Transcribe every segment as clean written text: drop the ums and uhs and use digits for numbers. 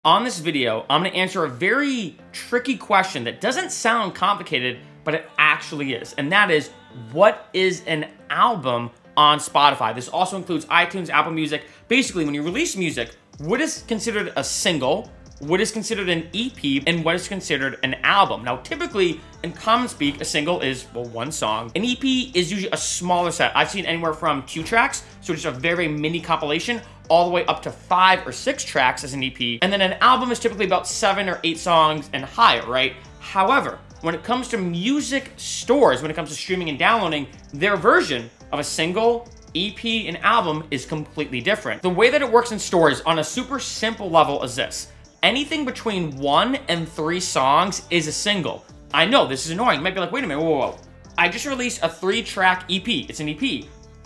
On this video, I'm going to answer a very tricky question that doesn't sound complicated, but it actually is. And that is, what is an album on Spotify? This also includes iTunes, Apple Music. Basically, when you release music, what is considered a single, what is considered an EP, and what is considered an album? Now, typically, in common speak, a single is, well, one song. An EP is usually a smaller set. I've seen anywhere from 2 tracks, so just a very mini compilation, all the way up to 5 or 6 tracks as an EP. And then an album is typically about 7 or 8 songs and higher, right? However, when it comes to music stores, when it comes to streaming and downloading, their version of a single, EP, and album is completely different. The way that it works in stores on a super simple level is this. Anything between 1 and 3 songs is a single. I know, this is annoying. You might be like, wait a minute, whoa. I just released a 3-track EP. It's an EP.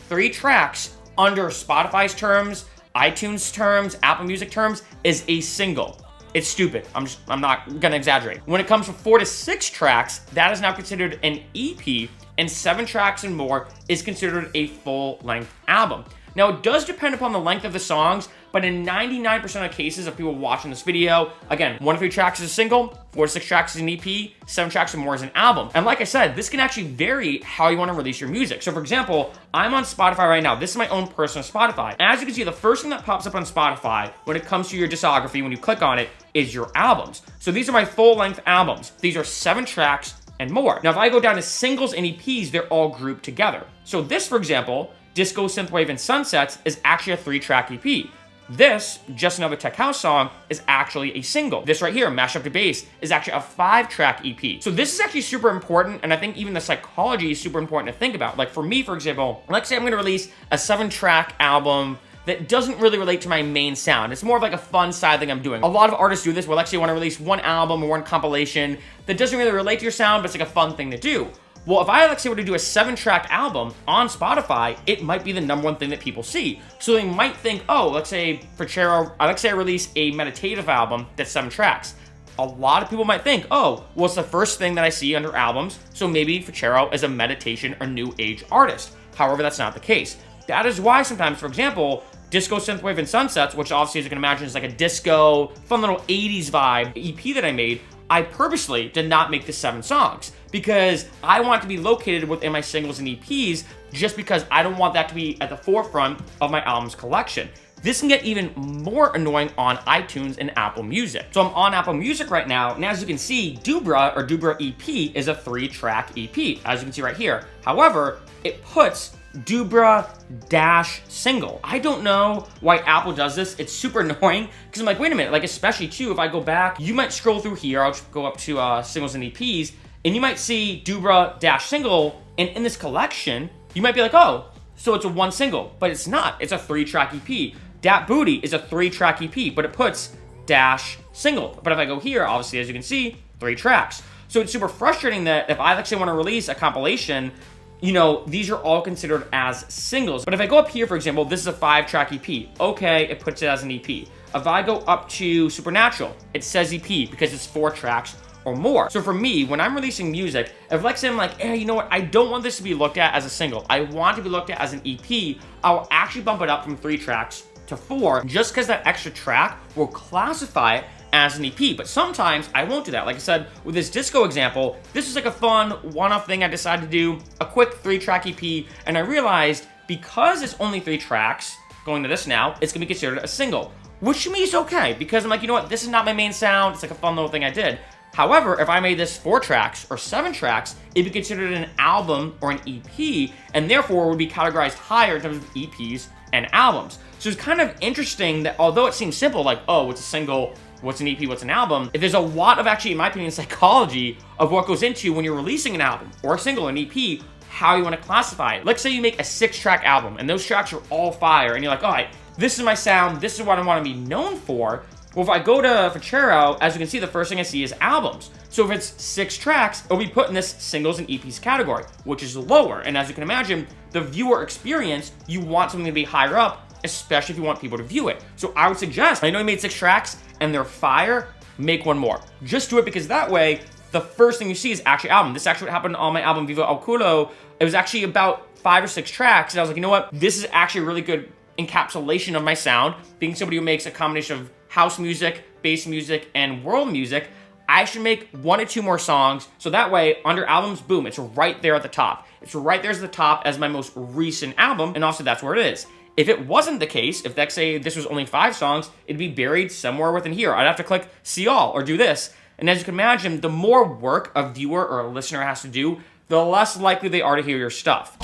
3 tracks under Spotify's terms, iTunes terms, Apple Music terms, is a single. It's stupid. I'm not gonna exaggerate. When it comes to 4 to 6 tracks, that is now considered an EP, and 7 tracks and more is considered a full-length album. Now, it does depend upon the length of the songs, but in 99% of cases of people watching this video, again, 1 to 3 tracks is a single, 4 to 6 tracks is an EP, 7 tracks or more is an album. And like I said, this can actually vary how you want to release your music. So for example, I'm on Spotify right now. This is my own personal Spotify. As you can see, the first thing that pops up on Spotify when it comes to your discography, when you click on it, is your albums. So these are my full-length albums. These are 7 tracks and more. Now, if I go down to singles and EPs, they're all grouped together. So this, for example, Disco, Synthwave, and Sunsets is actually a 3-track EP. This, Just Another Tech House Song, is actually a single. This right here, Mash Up to Bass, is actually a 5-track EP. So this is actually super important, and I think even the psychology is super important to think about. Like for me, for example, let's say I'm gonna release a 7-track album that doesn't really relate to my main sound. It's more of like a fun side thing I'm doing. A lot of artists do this, where let's say you wanna release one album or one compilation that doesn't really relate to your sound, but it's like a fun thing to do. Well, if I, let's say, were to do a 7-track album on Spotify, it might be the #1 thing that people see. So they might think, oh, let's say for Chero, let's say I release a meditative album that's 7 tracks. A lot of people might think, oh, well, it's the first thing that I see under albums, so maybe Ficero is a meditation or new age artist. However, that's not the case. That is why sometimes, for example, Disco, Synthwave, and Sunsets, which obviously, as you can imagine, is like a disco, fun little 80s vibe EP that I made, I purposely did not make the 7 songs because I want to be located within my singles and EPs, just because I don't want that to be at the forefront of my albums collection. This can get even more annoying on iTunes and Apple Music. So I'm on Apple Music right now, and as you can see, Dubra or Dubra EP is a 3-track EP, as you can see right here. However, it puts Dubra dash single. I don't know why Apple does this. It's super annoying because I'm like, wait a minute, like especially too, if I go back, you might scroll through here, I'll just go up to singles and EPs, and you might see Dubra dash single, and in this collection, you might be like, oh, so it's a 1 single, but it's not. It's a 3-track EP. Dat Booty is a 3-track EP, but it puts dash single. But if I go here, obviously, as you can see, 3 tracks. So it's super frustrating that if I actually want to release a compilation, you know, these are all considered as singles. But if I go up here, for example, this is a 5-track EP. Okay, it puts it as an EP. If I go up to Supernatural, it says EP because it's 4 tracks or more. So for me, when I'm releasing music, if like say I'm like, hey, you know what, I don't want this to be looked at as a single. I want to be looked at as an EP. I'll actually bump it up from 3 tracks to 4, just because that extra track will classify it as an EP. But sometimes I won't do that. Like I said, with this disco example, this is like a fun one-off thing I decided to do, a quick 3-track EP, and I realized because it's only 3 tracks, going to this now, it's gonna be considered a single, which to me is okay, because I'm like, you know what, this is not my main sound, it's like a fun little thing I did. However, if I made this 4 tracks or 7 tracks, it'd be considered an album or an EP, and therefore would be categorized higher in terms of EPs and albums. So it's kind of interesting that although it seems simple, like, oh, what's a single, what's an EP, what's an album, if there's a lot of actually, in my opinion, psychology of what goes into when you're releasing an album or a single, an EP, how you want to classify it. Let's say you make a 6-track album and those tracks are all fire and you're like, all right, this is my sound, this is what I want to be known for. Well, if I go to Ficero, as you can see, the first thing I see is albums. So if it's 6 tracks, it'll be put in this singles and EPs category, which is lower. And as you can imagine, the viewer experience, you want something to be higher up, especially if you want people to view it. So I would suggest, I know you made 6 tracks and they're fire, make 1 more. Just do it because that way, the first thing you see is actually album. This is actually what happened on my album, Viva El Culo. It was actually about 5 or 6 tracks. And I was like, you know what? This is actually a really good encapsulation of my sound, being somebody who makes a combination of house music, bass music, and world music, I should make 1 to 2 more songs, so that way, under albums, boom, it's right there at the top. It's right there at the top as my most recent album, and also that's where it is. If it wasn't the case, if let's say this was only 5 songs, it'd be buried somewhere within here. I'd have to click see all or do this. And as you can imagine, the more work a viewer or a listener has to do, the less likely they are to hear your stuff.